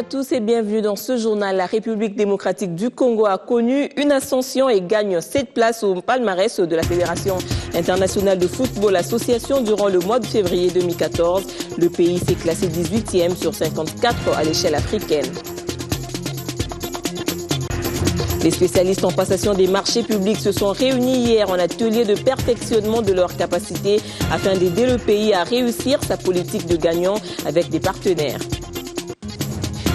à tous et bienvenue dans ce journal. La République démocratique du Congo a connu une ascension et gagne 7 places au palmarès de la Fédération internationale de football association durant le mois de février 2014. Le pays s'est classé 18e sur 54 à l'échelle africaine. Les spécialistes en passation des marchés publics se sont réunis hier en atelier de perfectionnement de leurs capacités afin d'aider le pays à réussir sa politique de gagnant avec des partenaires.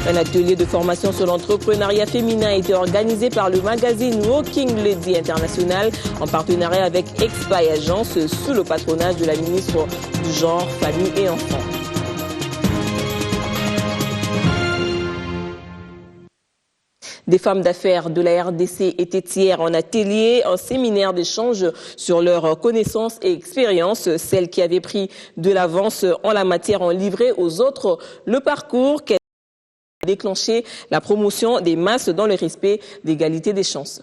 Un atelier de formation sur l'entrepreneuriat féminin a été organisé par le magazine Walking Lady International en partenariat avec Expai Agence sous le patronage de la ministre du Genre, Famille et Enfants. Des femmes d'affaires de la RDC étaient hier en atelier, un séminaire d'échange sur leurs connaissances et expériences. Celles qui avaient pris de l'avance en la matière ont livré aux autres le parcours qu'elles ont déclenché la promotion des masses dans le respect d'égalité des chances.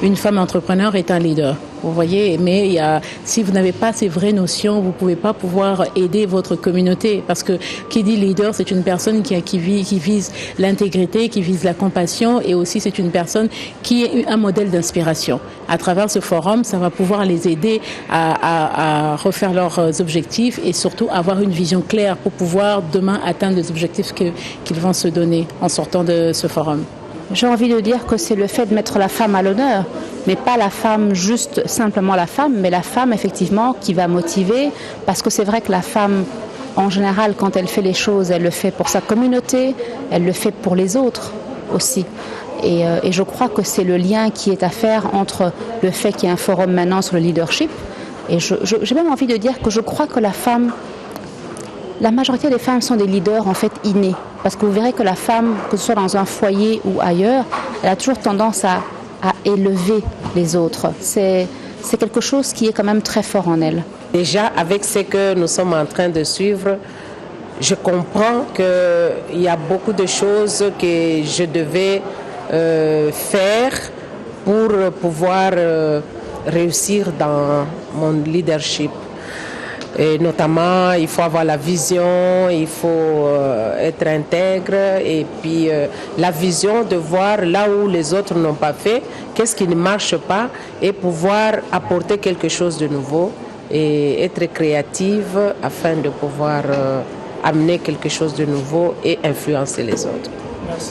Une femme entrepreneur est un leader, vous voyez, mais si vous n'avez pas ces vraies notions, vous ne pouvez pas pouvoir aider votre communauté. Parce que qui dit leader, c'est une personne qui vise l'intégrité, qui vise la compassion, et aussi c'est une personne qui est un modèle d'inspiration. À travers ce forum, ça va pouvoir les aider à refaire leurs objectifs et surtout avoir une vision claire pour pouvoir demain atteindre les objectifs qu'ils vont se donner en sortant de ce forum. J'ai envie de dire que c'est le fait de mettre la femme à l'honneur, mais pas la femme, juste simplement la femme, mais la femme effectivement qui va motiver, parce que c'est vrai que la femme, en général, quand elle fait les choses, elle le fait pour sa communauté, elle le fait pour les autres aussi. Et je crois que c'est le lien qui est à faire entre le fait qu'il y ait un forum maintenant sur le leadership, et j'ai même envie de dire que je crois que la majorité des femmes sont des leaders en fait innés. Parce que vous verrez que la femme, que ce soit dans un foyer ou ailleurs, elle a toujours tendance à élever les autres. C'est quelque chose qui est quand même très fort en elle. Déjà, avec ce que nous sommes en train de suivre, je comprends qu'il y a beaucoup de choses que je devais faire pour pouvoir réussir dans mon leadership. Et notamment, il faut avoir la vision, il faut être intègre et puis la vision de voir là où les autres n'ont pas fait, qu'est-ce qui ne marche pas et pouvoir apporter quelque chose de nouveau et être créative afin de pouvoir amener quelque chose de nouveau et influencer les autres. Merci.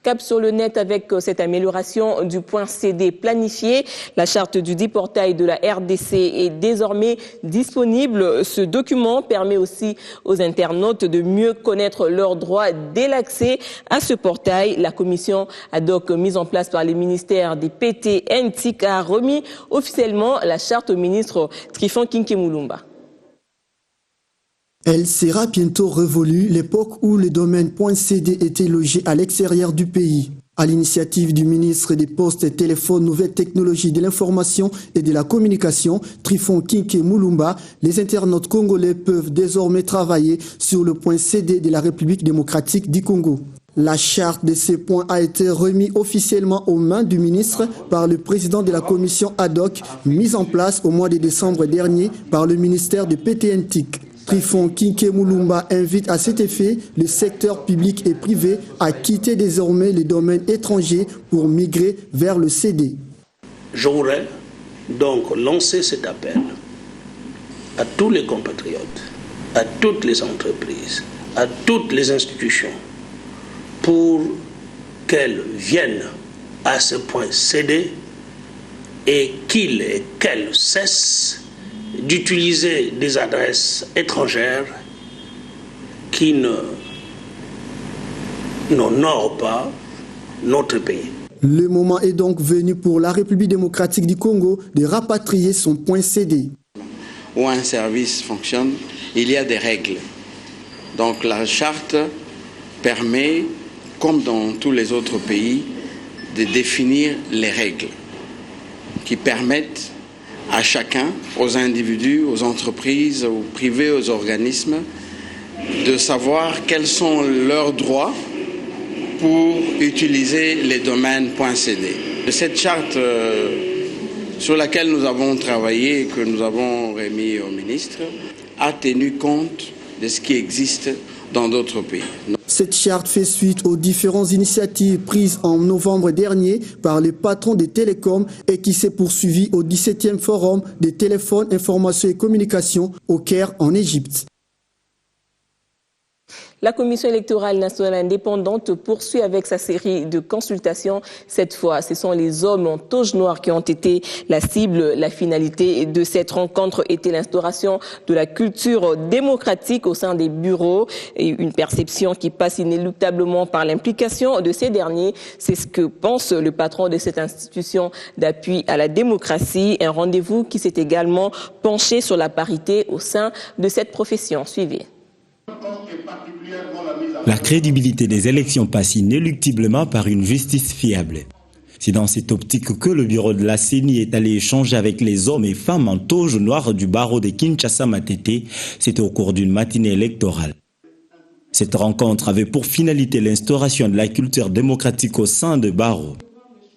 Cap sur le net avec cette amélioration du point CD planifié. La charte du dit portail de la RDC est désormais disponible. Ce document permet aussi aux internautes de mieux connaître leurs droits dès l'accès à ce portail. La commission ad hoc mise en place par les ministères des PT-NTIC a remis officiellement la charte au ministre Tryphon Kinkemulumba. Elle sera bientôt révolue, l'époque où le domaine .cd était logé à l'extérieur du pays. À l'initiative du ministre des Postes et Téléphones, Nouvelles Technologies de l'Information et de la Communication, Tryphon Kinkemulumba, les internautes congolais peuvent désormais travailler sur le .cd de la République démocratique du Congo. La charte de ces points a été remise officiellement aux mains du ministre par le président de la commission ad hoc mise en place au mois de décembre dernier par le ministère de PT-NTIC. Tryphon Kinkemulumba invite à cet effet le secteur public et privé à quitter désormais les domaines étrangers pour migrer vers le CD. Je voudrais donc lancer cet appel à tous les compatriotes, à toutes les entreprises, à toutes les institutions pour qu'elles viennent à ce point CD et qu'ils et qu'elles cessent d'utiliser des adresses étrangères qui n'honorent pas notre pays. Le moment est donc venu pour la République démocratique du Congo de rapatrier son point CD. Où un service fonctionne, il y a des règles. Donc la charte permet, comme dans tous les autres pays, de définir les règles qui permettent à chacun, aux individus, aux entreprises, aux privés, aux organismes, de savoir quels sont leurs droits pour utiliser les domaines .cd. Cette charte sur laquelle nous avons travaillé et que nous avons remis au ministre a tenu compte de ce qui existe dans d'autres pays. Cette charte fait suite aux différentes initiatives prises en novembre dernier par les patrons des télécoms et qui s'est poursuivie au 17e Forum des téléphones, informations et communications au Caire en Égypte. La Commission électorale nationale indépendante poursuit avec sa série de consultations. Cette fois, ce sont les hommes en toge noire qui ont été la cible. La finalité de cette rencontre était l'instauration de la culture démocratique au sein des bureaux et une perception qui passe inéluctablement par l'implication de ces derniers. C'est ce que pense le patron de cette institution d'appui à la démocratie. Un rendez-vous qui s'est également penché sur la parité au sein de cette profession. Suivez. La crédibilité des élections passe inéluctablement par une justice fiable. C'est dans cette optique que le bureau de la CENI est allé échanger avec les hommes et femmes en toge noire du barreau de Kinshasa-Matete. C'était au cours d'une matinée électorale. Cette rencontre avait pour finalité l'instauration de la culture démocratique au sein de barreaux.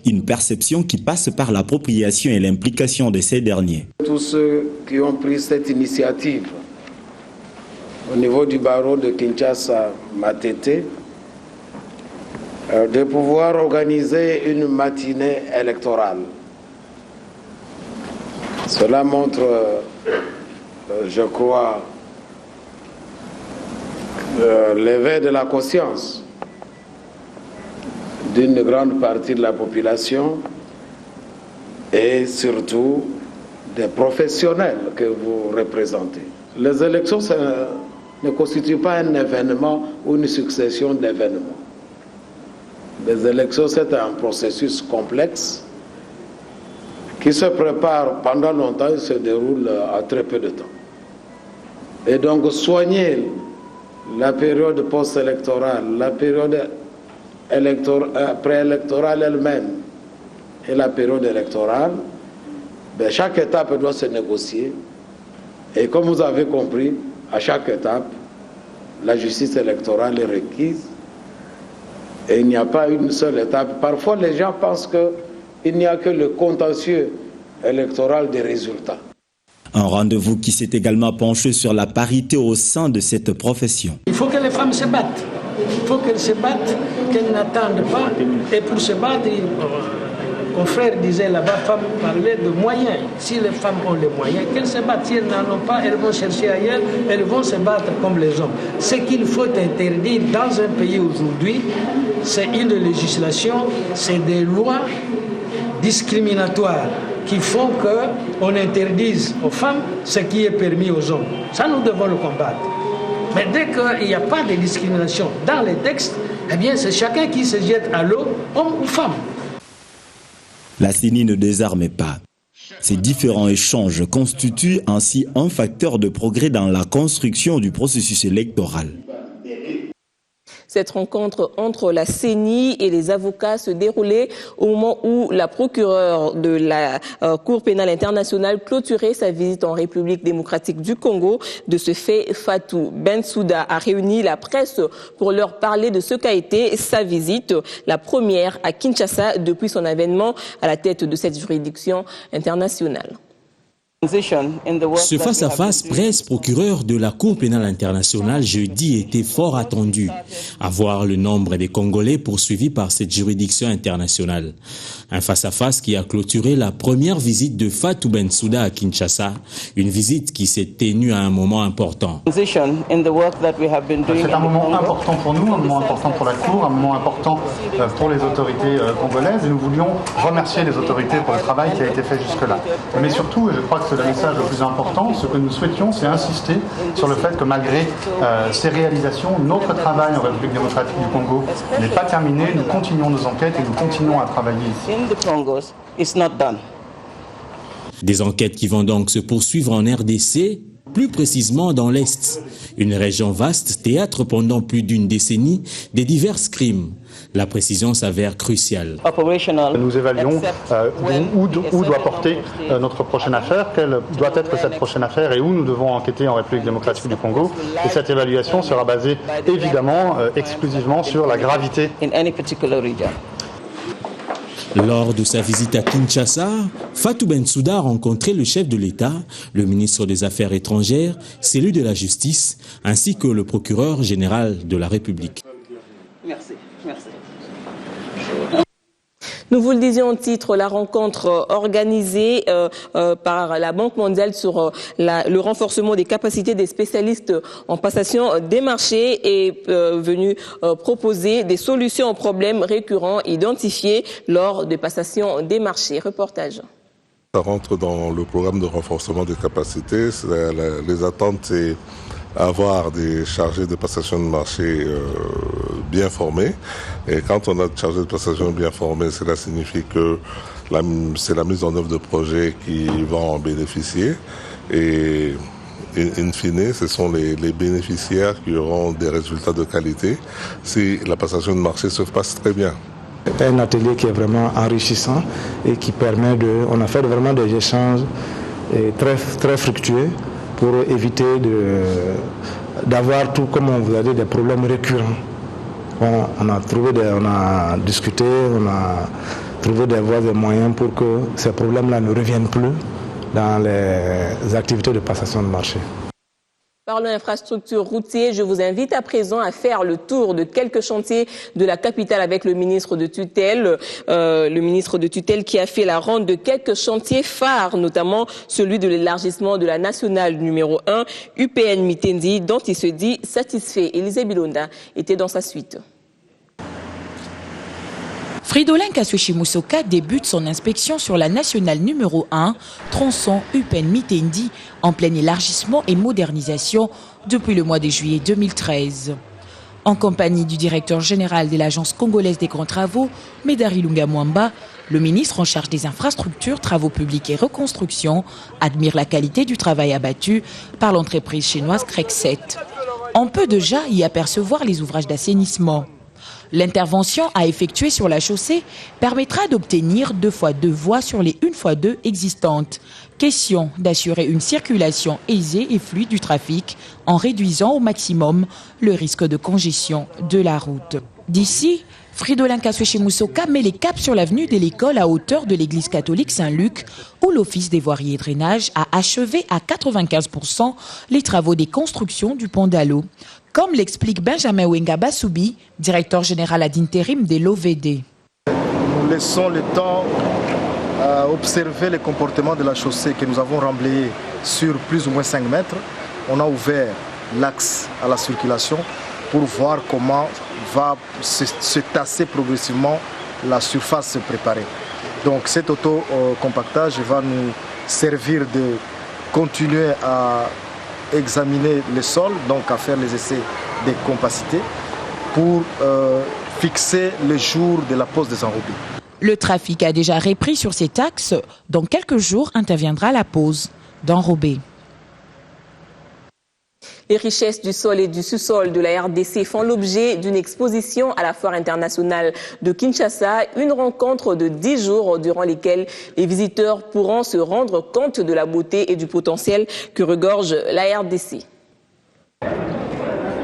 Une perception qui passe par l'appropriation et l'implication de ces derniers. Tous ceux qui ont pris cette initiative au niveau du barreau de Kinshasa-Matete, de pouvoir organiser une matinée électorale. Cela montre, je crois, l'éveil de la conscience d'une grande partie de la population et surtout des professionnels que vous représentez. Les élections ne constitue pas un événement ou une succession d'événements. Les élections, c'est un processus complexe qui se prépare pendant longtemps et se déroule à très peu de temps. Et donc soigner la période post-électorale, la période préélectorale elle-même et la période électorale, chaque étape doit se négocier. Et comme vous avez compris, à chaque étape, la justice électorale est requise et il n'y a pas une seule étape. Parfois, les gens pensent qu'il n'y a que le contentieux électoral des résultats. Un rendez-vous qui s'est également penché sur la parité au sein de cette profession. Il faut que les femmes se battent. Il faut qu'elles se battent, qu'elles n'attendent pas. Et pour se battre, mon frère disait là-bas, femmes parlaient de moyens. Si les femmes ont les moyens, qu'elles se battent. Si elles n'en ont pas, elles vont chercher ailleurs, elles vont se battre comme les hommes. Ce qu'il faut interdire dans un pays aujourd'hui, c'est une législation, c'est des lois discriminatoires qui font qu'on interdise aux femmes ce qui est permis aux hommes. Ça, nous devons le combattre. Mais dès qu'il n'y a pas de discrimination dans les textes, eh bien, c'est chacun qui se jette à l'eau, homme ou femme. La CENI ne désarme pas. Ces différents échanges constituent ainsi un facteur de progrès dans la construction du processus électoral. Cette rencontre entre la CENI et les avocats se déroulait au moment où la procureure de la Cour pénale internationale clôturait sa visite en République démocratique du Congo. De ce fait, Fatou Bensouda a réuni la presse pour leur parler de ce qu'a été sa visite, la première à Kinshasa depuis son avènement à la tête de cette juridiction internationale. Ce face-à-face presse-procureur de la Cour pénale internationale jeudi était fort attendu, à voir le nombre des Congolais poursuivis par cette juridiction internationale. Un face-à-face qui a clôturé la première visite de Fatou Bensouda à Kinshasa, une visite qui s'est tenue à un moment important. C'est un moment important pour nous, un moment important pour la Cour, un moment important pour les autorités congolaises, et nous voulions remercier les autorités pour le travail qui a été fait jusque-là. Mais surtout, et je crois que c'est le message le plus important, ce que nous souhaitions, c'est insister sur le fait que malgré ces réalisations, notre travail en République démocratique du Congo n'est pas terminé, nous continuons nos enquêtes et nous continuons à travailler ici. Des enquêtes qui vont donc se poursuivre en RDC, plus précisément dans l'Est, une région vaste, théâtre pendant plus d'une décennie des divers crimes. La précision s'avère cruciale. Nous évaluons où doit porter notre prochaine affaire, quelle doit être cette prochaine affaire et où nous devons enquêter en République démocratique du Congo. Et cette évaluation sera basée évidemment exclusivement sur la gravité. Lors de sa visite à Kinshasa, Fatou Bensouda a rencontré le chef de l'État, le ministre des Affaires étrangères, celui de la Justice, ainsi que le procureur général de la République. Merci. Nous vous le disions en titre, la rencontre organisée par la Banque mondiale sur le renforcement des capacités des spécialistes en passation des marchés est venue proposer des solutions aux problèmes récurrents identifiés lors de passation des marchés. Reportage. Ça rentre dans le programme de renforcement des capacités. Les attentes, c'est avoir des chargés de passation de marché bien formés. Et quand on a des chargés de passation bien formés, cela signifie que c'est la mise en œuvre de projets qui vont en bénéficier. Et in fine, ce sont les bénéficiaires qui auront des résultats de qualité si la passation de marché se passe très bien. Un atelier qui est vraiment enrichissant et qui permet on a fait vraiment des échanges très, très fructueux pour éviter d'avoir tout, comme on vous a dit, des problèmes récurrents. On a discuté, on a trouvé des voies et moyens pour que ces problèmes-là ne reviennent plus dans les activités de passation de marché. Parlons infrastructure routière, je vous invite à présent à faire le tour de quelques chantiers de la capitale avec le ministre de tutelle. Le ministre de tutelle qui a fait la ronde de quelques chantiers phares, notamment celui de l'élargissement de la nationale numéro 1, UPN Mitendi, dont il se dit satisfait. Élisée Bilonda était dans sa suite. Fridolin Kasweshi Musoka débute son inspection sur la nationale numéro 1, tronçon UPN Mitendi, en plein élargissement et modernisation depuis le mois de juillet 2013. En compagnie du directeur général de l'Agence congolaise des grands travaux, Medari Lunga Mwamba, le ministre en charge des infrastructures, travaux publics et reconstruction admire la qualité du travail abattu par l'entreprise chinoise Crexet. On peut déjà y apercevoir les ouvrages d'assainissement. L'intervention à effectuer sur la chaussée permettra d'obtenir 2x2 voies sur les 1x2 existantes. Question d'assurer une circulation aisée et fluide du trafic en réduisant au maximum le risque de congestion de la route. D'ici, Fridolin Kasweshi Musoka met les caps sur l'avenue de l'école à hauteur de l'église catholique Saint-Luc, où l'Office des voiries et drainage a achevé à 95% les travaux des constructions du pont d'Allo. Comme l'explique Benjamin Wengaba Soubi, directeur général ad intérim de l'OVD. Nous laissons le temps à observer les comportements de la chaussée que nous avons remblayé sur plus ou moins 5 mètres. On a ouvert l'axe à la circulation pour voir comment va se tasser progressivement la surface préparée. Donc cet auto-compactage va nous servir de continuer à examiner le sol, donc à faire les essais de compacité pour fixer le jour de la pose des enrobés. Le trafic a déjà repris sur cet axe. Dans quelques jours interviendra la pose d'enrobés. Les richesses du sol et du sous-sol de la RDC font l'objet d'une exposition à la Foire internationale de Kinshasa, une rencontre de 10 jours durant lesquels les visiteurs pourront se rendre compte de la beauté et du potentiel que regorge la RDC.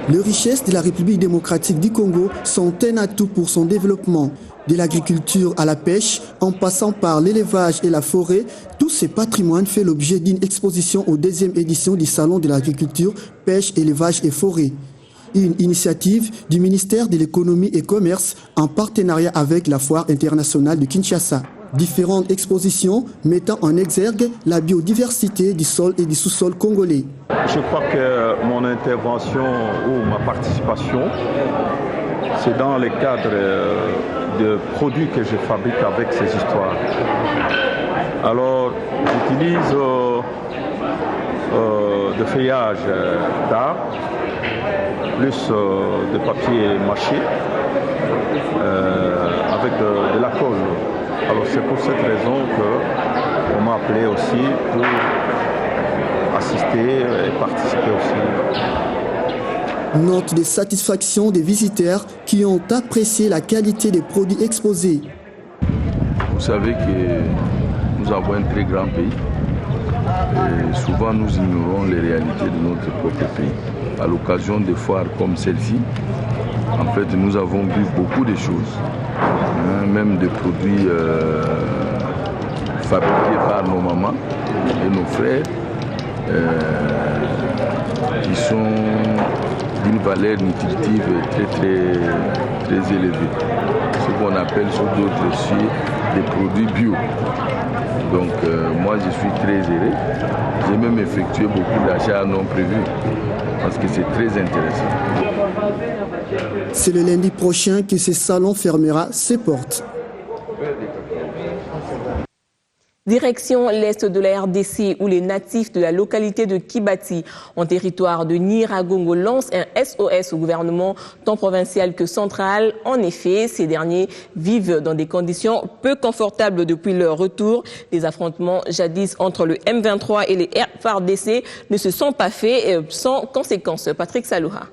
Les richesses de la République démocratique du Congo sont un atout pour son développement. De l'agriculture à la pêche, en passant par l'élevage et la forêt, tous ces patrimoines font l'objet d'une exposition aux 2e édition du Salon de l'agriculture, pêche, élevage et forêt. Une initiative du ministère de l'économie et commerce en partenariat avec la Foire internationale de Kinshasa. Différentes expositions mettant en exergue la biodiversité du sol et du sous-sol congolais. Je crois que mon intervention ou ma participation, c'est dans le cadre de produits que je fabrique avec ces histoires. Alors, j'utilise de feuillage d'art, plus de papier mâché, avec de la colle. Alors c'est pour cette raison qu'on m'a appelé aussi pour assister et participer aussi. Note de satisfaction des visiteurs qui ont apprécié la qualité des produits exposés. Vous savez que nous avons un très grand pays et souvent nous ignorons les réalités de notre propre pays. À l'occasion de foires comme celle-ci, en fait, nous avons vu beaucoup de choses. même des produits fabriqués par nos mamans et nos frères, qui sont d'une valeur nutritive très élevée. Ce qu'on appelle sur d'autres aussi des produits bio. Donc moi je suis très heureux. J'ai même effectué beaucoup d'achats non prévus parce que c'est très intéressant. C'est le lundi prochain que ce salon fermera ses portes. Direction l'est de la RDC où les natifs de la localité de Kibati, en territoire de Nyiragongo, lancent un SOS au gouvernement tant provincial que central. En effet, ces derniers vivent dans des conditions peu confortables depuis leur retour. Les affrontements jadis entre le M23 et les FARDC ne se sont pas faits sans conséquences. Patrick Salouha.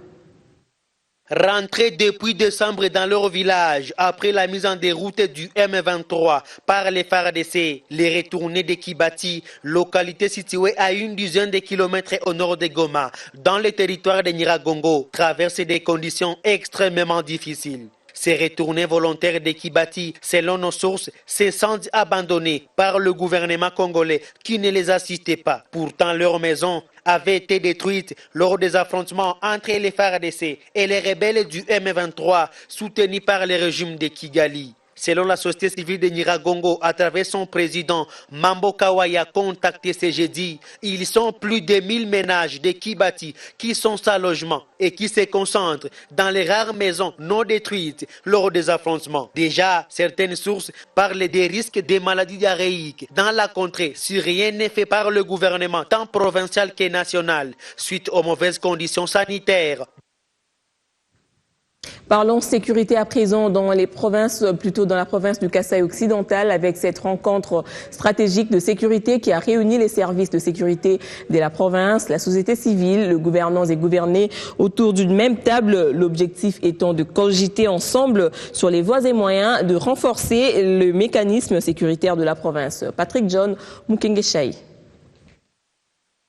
Rentrés depuis décembre dans leur village, après la mise en déroute du M23 par les FARDC, les retournés de Kibati, localité située à une dizaine de kilomètres au nord de Goma, dans le territoire de Nyiragongo, traversent des conditions extrêmement difficiles. Ces retournés volontaires de Kibati, selon nos sources, se sentent abandonnés par le gouvernement congolais qui ne les assistait pas. Pourtant, leur maison avait été détruite lors des affrontements entre les FARDC et les rebelles du M23 soutenus par le régime de Kigali. Selon la société civile de Nyiragongo, à travers son président Mambo Kawaya, contacté ce jeudi, ils sont plus de 1000 ménages de Kibati qui sont sans logement et qui se concentrent dans les rares maisons non détruites lors des affrontements. Déjà, certaines sources parlent des risques des maladies diarrhéiques dans la contrée si rien n'est fait par le gouvernement, tant provincial que national, suite aux mauvaises conditions sanitaires. Parlons sécurité à présent dans les provinces, plutôt dans la province du Kasaï occidental, avec cette rencontre stratégique de sécurité qui a réuni les services de sécurité de la province, la société civile, le gouvernants et gouvernés autour d'une même table. L'objectif étant de cogiter ensemble sur les voies et moyens de renforcer le mécanisme sécuritaire de la province. Patrick John Mukengeshaï.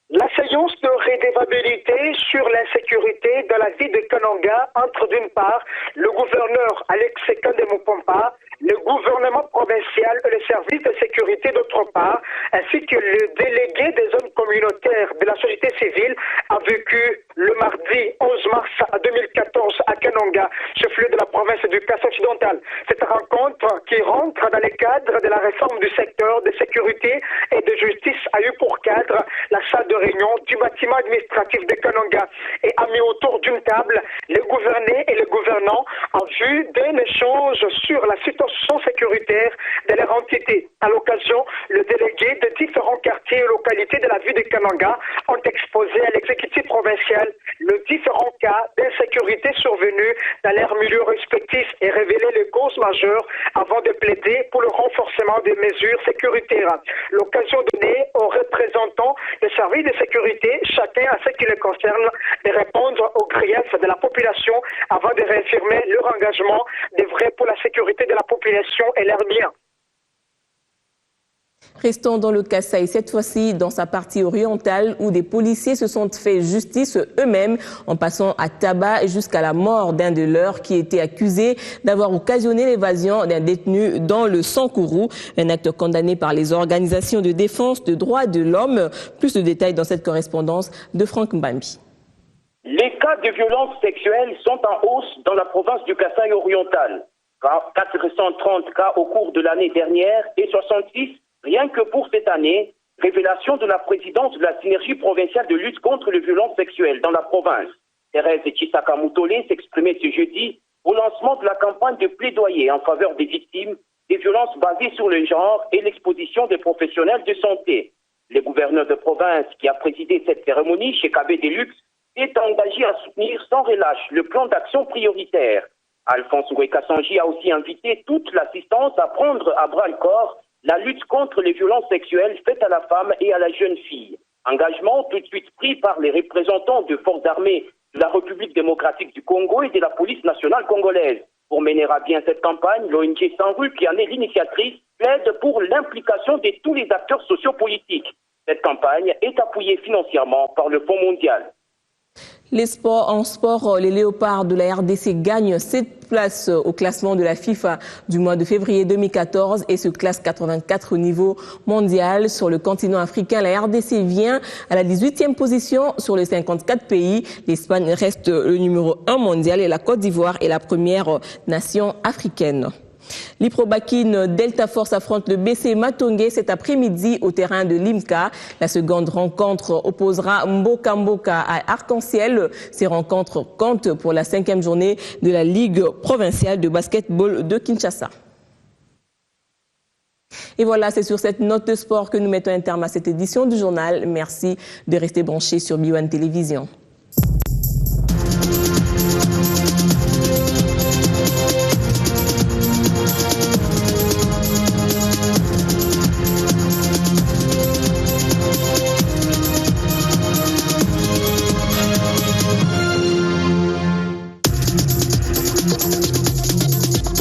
La séance de redevabilité sur l'insécurité dans la ville de Kananga entre d'une part le gouverneur Alex Sekande Mupompa, le gouvernement provincial et le service de sécurité d'autre part, ainsi que le délégué des hommes communautaires de la société civile a vécu le mardi 11 mars 2014 à Kananga, chef-lieu de la province du Kasaï occidental. Cette rencontre qui rentre dans le cadre de la réforme du secteur de sécurité et de justice a eu pour cadre la salle de réunion du bâtiment administratif de Kananga et a mis autour d'une table les gouvernés et les gouvernants en vue d'un échange sur la situation sécuritaire de leur entité. À l'occasion, le délégué de différents quartiers et localités de la ville de Kananga ont exposé à l'exécutif provincial les différents cas d'insécurité survenus dans leurs milieux respectifs et révélé les causes majeures avant de plaider pour le renforcement des mesures sécuritaires. L'occasion donnée aux représentants des services de sécurité, chacun à ce qui le concerne, de répondre aux griefs de la population avant de réaffirmer leur engagement d'œuvrer pour la sécurité de la population et leurs biens. Restons dans le Kasaï, cette fois-ci dans sa partie orientale où des policiers se sont fait justice eux-mêmes en passant à tabac jusqu'à la mort d'un de leurs qui était accusé d'avoir occasionné l'évasion d'un détenu dans le Sankourou, un acte condamné par les organisations de défense des droits de l'homme. Plus de détails dans cette correspondance de Franck Mbambi. Les cas de violences sexuelles sont en hausse dans la province du Kasaï oriental. 430 cas au cours de l'année dernière et 66 rien que pour cette année, révélation de la présidente de la synergie provinciale de lutte contre les violences sexuelles dans la province. Thérèse Chisaka Moutolé s'exprimait ce jeudi au lancement de la campagne de plaidoyer en faveur des victimes des violences basées sur le genre et l'exposition des professionnels de santé. Le gouverneur de province qui a présidé cette cérémonie chez KB Deluxe est engagé à soutenir sans relâche le plan d'action prioritaire. Alphonse Ouekasanji a aussi invité toute l'assistance à prendre à bras le corps la lutte contre les violences sexuelles faites à la femme et à la jeune fille. Engagement tout de suite pris par les représentants de forces armées de la République démocratique du Congo et de la police nationale congolaise. Pour mener à bien cette campagne, l'ONG Sans-Rue, qui en est l'initiatrice, plaide pour l'implication de tous les acteurs sociopolitiques. Cette campagne est appuyée financièrement par le Fonds mondial. En sport, les Léopards de la RDC gagnent 7 places au classement de la FIFA du mois de février 2014 et se classent 84 au niveau mondial. Sur le continent africain, la RDC vient à la 18e position sur les 54 pays. L'Espagne reste le numéro 1 mondial et la Côte d'Ivoire est la première nation africaine. L'Iprobakine Delta Force affronte le BC Matongé cet après-midi au terrain de Limca. La seconde rencontre opposera Mboka Mboka à Arc-en-Ciel. Ces rencontres comptent pour la 5e journée de la Ligue provinciale de basketball de Kinshasa. Et voilà, c'est sur cette note de sport que nous mettons un terme à cette édition du journal. Merci de rester branchés sur BioOne Télévision.